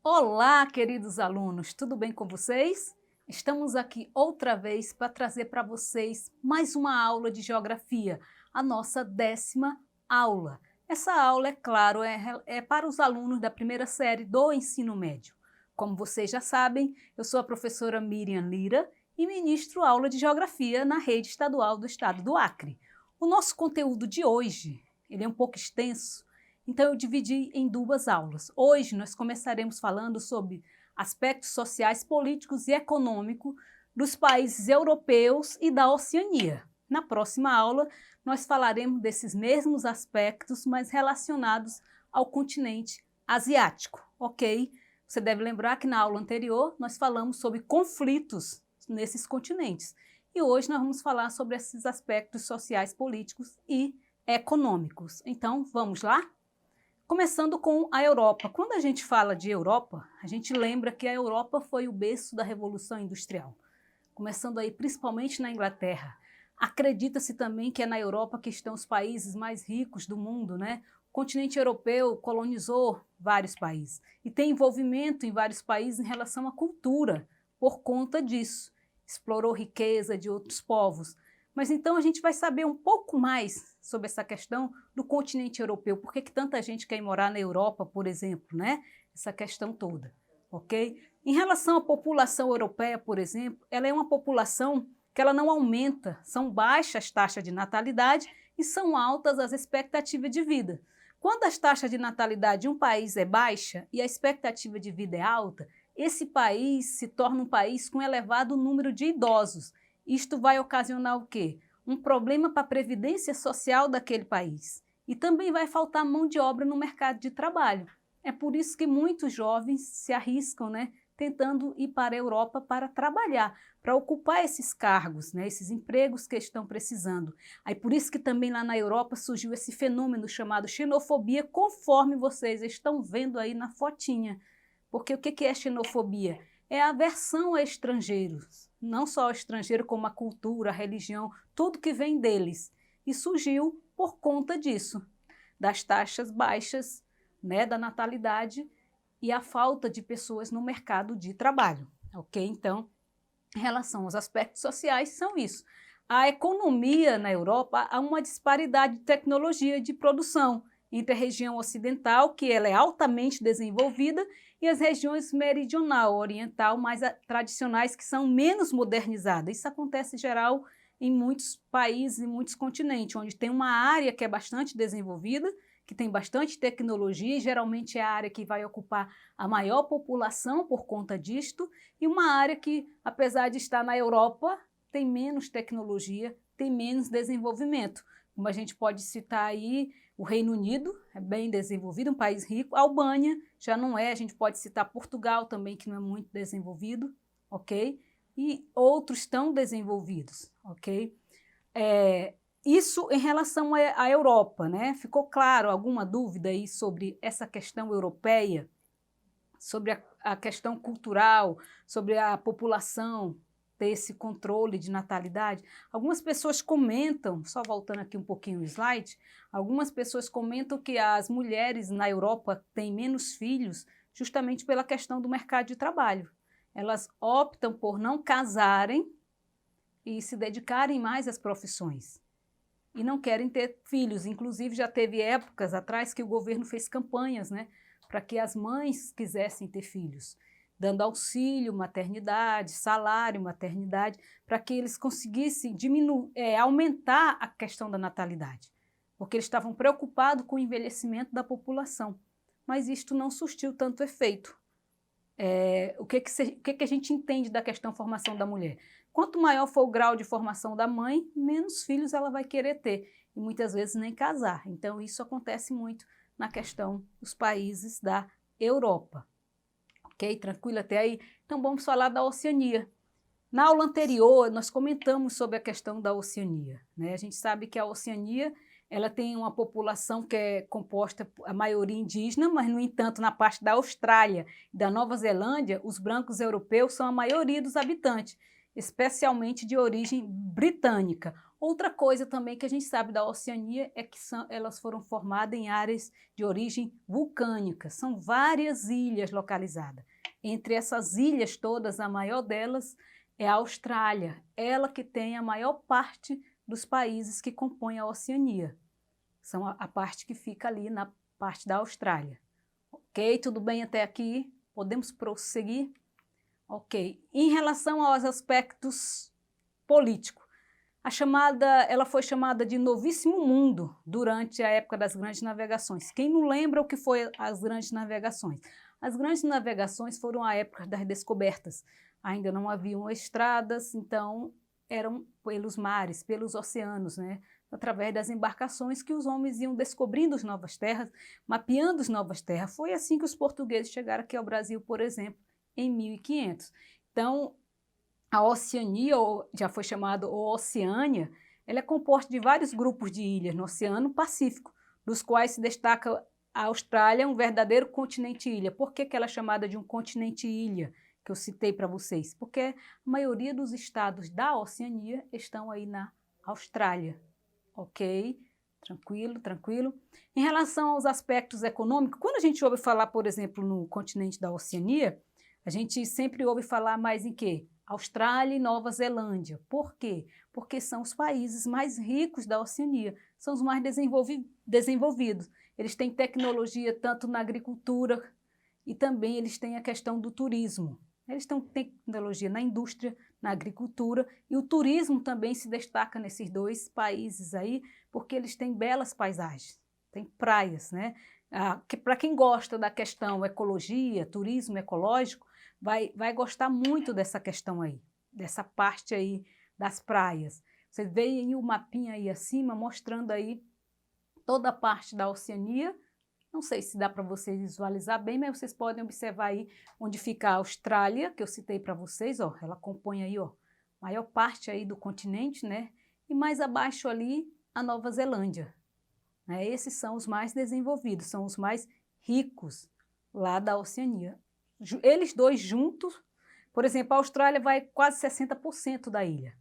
Olá, queridos alunos, tudo bem com vocês? Estamos aqui outra vez para trazer para vocês mais uma aula de geografia, a nossa 10ª aula. Essa aula, é claro, é para os alunos da primeira série do ensino médio. Como vocês já sabem, eu sou a professora Miriam Lira e ministro aula de geografia na rede estadual do estado do Acre. O nosso conteúdo de hoje, ele é um pouco extenso, então eu dividi em duas aulas. Hoje nós começaremos falando sobre aspectos sociais, políticos e econômicos dos países europeus e da Oceania. Na próxima aula nós falaremos desses mesmos aspectos, mas relacionados ao continente asiático, ok? Você deve lembrar que na aula anterior nós falamos sobre conflitos nesses continentes. E hoje nós vamos falar sobre esses aspectos sociais, políticos e econômicos. Então, vamos lá? Começando com a Europa. Quando a gente fala de Europa, a gente lembra que a Europa foi o berço da Revolução Industrial, começando aí principalmente na Inglaterra. Acredita-se também que é na Europa que estão os países mais ricos do mundo, né? O continente europeu colonizou vários países e tem envolvimento em vários países em relação à cultura, por conta disso. Explorou riqueza de outros povos. Mas então a gente vai saber um pouco mais sobre essa questão do continente europeu. Por que tanta gente quer ir morar na Europa, por exemplo, né? Essa questão toda, ok? Em relação à população europeia, por exemplo, ela é uma população que ela não aumenta, são baixas as taxas de natalidade e são altas as expectativas de vida. Quando as taxas de natalidade de um país é baixa e a expectativa de vida é alta, esse país se torna um país com elevado número de idosos. Isto vai ocasionar o quê? Um problema para a previdência social daquele país. E também vai faltar mão de obra no mercado de trabalho. É por isso que muitos jovens se arriscam, né, tentando ir para a Europa para trabalhar, para ocupar esses cargos, né, esses empregos que estão precisando. Aí por isso que também lá na Europa surgiu esse fenômeno chamado xenofobia, conforme vocês estão vendo aí na fotinha. Porque o que é xenofobia? É a aversão a estrangeiros, não só ao estrangeiro, como a cultura, a religião, tudo que vem deles. E surgiu por conta disso, das taxas baixas, né, da natalidade e a falta de pessoas no mercado de trabalho, ok? Então, em relação aos aspectos sociais, são isso. A economia na Europa, há uma disparidade de tecnologia de produção entre a região ocidental, que ela é altamente desenvolvida, e as regiões meridional, oriental, mais tradicionais, que são menos modernizadas. Isso acontece em geral em muitos países, em muitos continentes, onde tem uma área que é bastante desenvolvida, que tem bastante tecnologia, e geralmente é a área que vai ocupar a maior população por conta disto, e uma área que, apesar de estar na Europa, tem menos tecnologia, tem menos desenvolvimento. Como a gente pode citar aí, o Reino Unido é bem desenvolvido, um país rico. A Albânia já não é, a gente pode citar Portugal também, que não é muito desenvolvido, ok? E outros tão desenvolvidos, ok? Isso em relação à Europa, né? Ficou claro alguma dúvida aí sobre essa questão europeia, sobre a questão cultural, sobre a população ter esse controle de natalidade? Algumas pessoas comentam, só voltando aqui um pouquinho o slide, algumas pessoas comentam que as mulheres na Europa têm menos filhos justamente pela questão do mercado de trabalho. Elas optam por não casarem e se dedicarem mais às profissões. E não querem ter filhos. Inclusive, já teve épocas atrás que o governo fez campanhas, né, para que as mães quisessem ter filhos, dando auxílio, maternidade, salário, maternidade, para que eles conseguissem aumentar a questão da natalidade, porque eles estavam preocupados com o envelhecimento da população. Mas isto não surtiu tanto efeito. O que a gente entende da questão formação da mulher? Quanto maior for o grau de formação da mãe, menos filhos ela vai querer ter, e muitas vezes nem casar. Então isso acontece muito na questão dos países da Europa. Ok? Tranquilo até aí? Então vamos falar da Oceania. Na aula anterior nós comentamos sobre a questão da Oceania, né? A gente sabe que a Oceania ela tem uma população que é composta, a maioria indígena, mas, no entanto, na parte da Austrália e da Nova Zelândia, os brancos europeus são a maioria dos habitantes. especialmente de origem britânica. Outra coisa também que a gente sabe da Oceania é que elas foram formadas em áreas de origem vulcânica. São várias ilhas localizadas. Entre essas ilhas todas, a maior delas é a Austrália, ela que tem a maior parte dos países que compõem a Oceania. São a parte que fica ali na parte da Austrália. Ok, tudo bem até aqui? Podemos prosseguir? Ok. Em relação aos aspectos políticos, ela foi chamada de Novíssimo Mundo durante a época das grandes navegações. Quem não lembra o que foi as grandes navegações? As grandes navegações foram a época das descobertas. Ainda não haviam estradas, então eram pelos mares, pelos oceanos, né? Através das embarcações que os homens iam descobrindo as novas terras, mapeando as novas terras. Foi assim que os portugueses chegaram aqui ao Brasil, por exemplo, em 1500. Então, a Oceania, ou já foi chamada Oceânia, ela é composta de vários grupos de ilhas no Oceano Pacífico, dos quais se destaca a Austrália, um verdadeiro continente-ilha. Por que ela é chamada de um continente-ilha, que eu citei para vocês? Porque a maioria dos estados da Oceania estão aí na Austrália. Ok? Tranquilo, tranquilo. Em relação aos aspectos econômicos, quando a gente ouve falar, por exemplo, no continente da Oceania, a gente sempre ouve falar mais em quê? Austrália e Nova Zelândia. Por quê? Porque são os países mais ricos da Oceania, são os mais desenvolvidos. Eles têm tecnologia tanto na agricultura e também eles têm a questão do turismo. Eles têm tecnologia na indústria, na agricultura, e o turismo também se destaca nesses dois países aí, porque eles têm belas paisagens, têm praias, né? Para quem gosta da questão ecologia, turismo ecológico, vai gostar muito dessa questão aí, dessa parte aí das praias. Vocês veem o mapinha aí acima, mostrando aí toda a parte da Oceania. Não sei se dá para vocês visualizar bem, mas vocês podem observar aí onde fica a Austrália, que eu citei para vocês, ó, ela compõe aí, ó, a maior parte aí do continente, né? E mais abaixo ali, a Nova Zelândia. Né? Esses são os mais desenvolvidos, são os mais ricos lá da Oceania. Eles dois juntos, por exemplo, a Austrália vai quase 60% da ilha,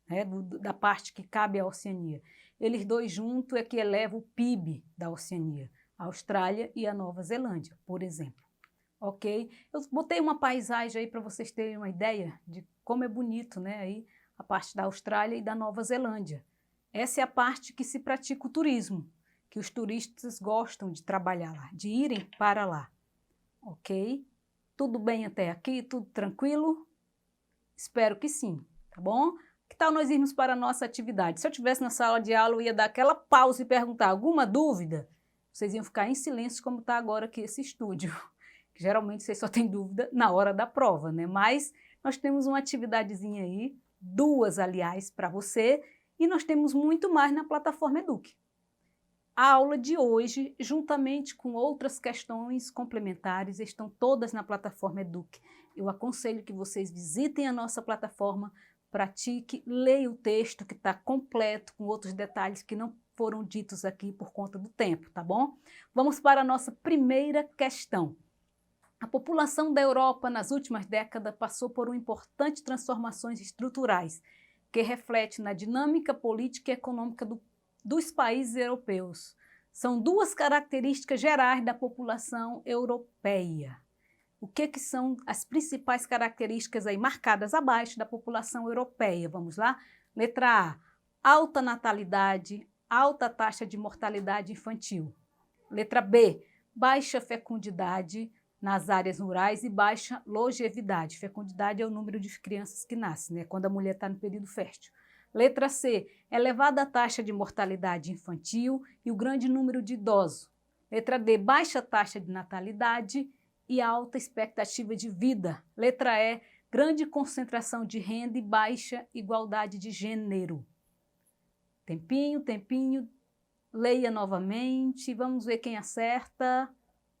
né? Da parte que cabe à Oceania. Eles dois juntos é que eleva o PIB da Oceania. A Austrália e a Nova Zelândia, por exemplo. Ok? Eu botei uma paisagem aí para vocês terem uma ideia de como é bonito, né? Aí a parte da Austrália e da Nova Zelândia. Essa é a parte que se pratica o turismo, que os turistas gostam de trabalhar lá, de irem para lá. Ok? Tudo bem até aqui? Tudo tranquilo? Espero que sim, tá bom? Que tal nós irmos para a nossa atividade? Se eu estivesse na sala de aula, eu ia dar aquela pausa e perguntar alguma dúvida? Vocês iam ficar em silêncio como está agora aqui esse estúdio. Geralmente vocês só têm dúvida na hora da prova, né? Mas nós temos uma atividadezinha aí, duas, aliás, para você, e nós temos muito mais na plataforma Eduque. A aula de hoje, juntamente com outras questões complementares, estão todas na plataforma Eduque. Eu aconselho que vocês visitem a nossa plataforma, pratique, leia o texto que está completo, com outros detalhes que não foram ditos aqui por conta do tempo, tá bom? Vamos para a nossa primeira questão. A população da Europa nas últimas décadas passou por importantes transformações estruturais, que refletem na dinâmica política e econômica dos países europeus. São duas características gerais da população europeia. O que são as principais características aí marcadas abaixo da população europeia? Vamos lá? Letra A, alta natalidade, alta taxa de mortalidade infantil. Letra B, baixa fecundidade nas áreas rurais e baixa longevidade. Fecundidade é o número de crianças que nascem, né? Quando a mulher está no período fértil. Letra C, elevada taxa de mortalidade infantil e o grande número de idosos. Letra D, baixa taxa de natalidade e alta expectativa de vida. Letra E, grande concentração de renda e baixa igualdade de gênero. Tempinho, tempinho, leia novamente, vamos ver quem acerta.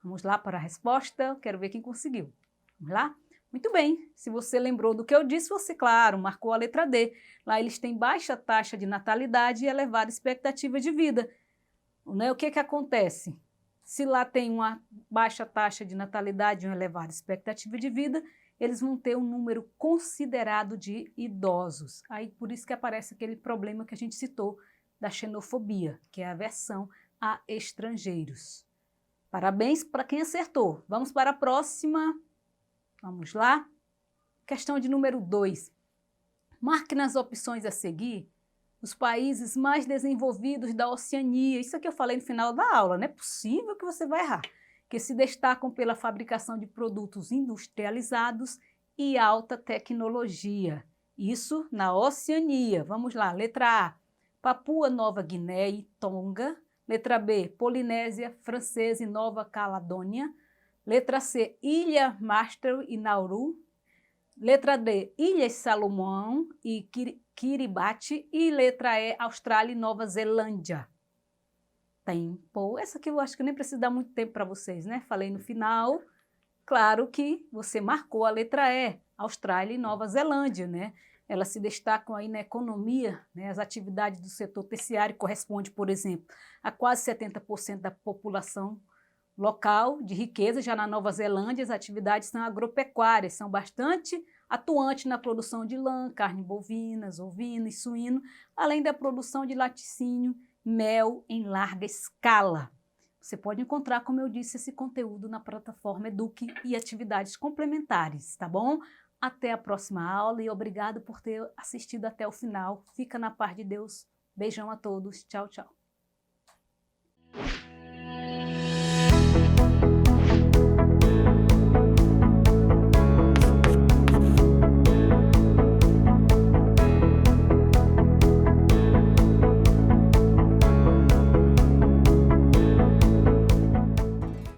Vamos lá para a resposta, quero ver quem conseguiu. Vamos lá? Muito bem, se você lembrou do que eu disse, você, claro, marcou a letra D. Lá eles têm baixa taxa de natalidade e elevada expectativa de vida. Né? O que acontece? Se lá tem uma baixa taxa de natalidade e uma elevada expectativa de vida, eles vão ter um número considerado de idosos. Aí por isso que aparece aquele problema que a gente citou da xenofobia, que é a aversão a estrangeiros. Parabéns para quem acertou. Vamos para a próxima. Vamos lá. Questão de número 2. Marque nas opções a seguir os países mais desenvolvidos da Oceania. Isso aqui eu falei no final da aula, não é possível que você vai errar. Que se destacam pela fabricação de produtos industrializados e alta tecnologia. Isso na Oceania. Vamos lá, letra A, Papua Nova Guiné e Tonga. Letra B, Polinésia Francesa e Nova Caledônia. Letra C, Ilha Marshall e Nauru. Letra D, Ilhas Salomão e Kiribati. E letra E, Austrália e Nova Zelândia. Tempo. Essa aqui eu acho que nem preciso dar muito tempo para vocês, né? Falei no final. Claro que você marcou a letra E, Austrália e Nova Zelândia, né? Elas se destacam aí na economia, né? As atividades do setor terciário correspondem, por exemplo, a quase 70% da população local de riqueza. Já na Nova Zelândia, as atividades são agropecuárias, são bastante atuantes na produção de lã, carne bovina, ovina e suíno, além da produção de laticínio, mel em larga escala. Você pode encontrar, como eu disse, esse conteúdo na plataforma Eduque e atividades complementares, tá bom? Até a próxima aula e obrigado por ter assistido até o final. Fica na paz de Deus. Beijão a todos. Tchau, tchau.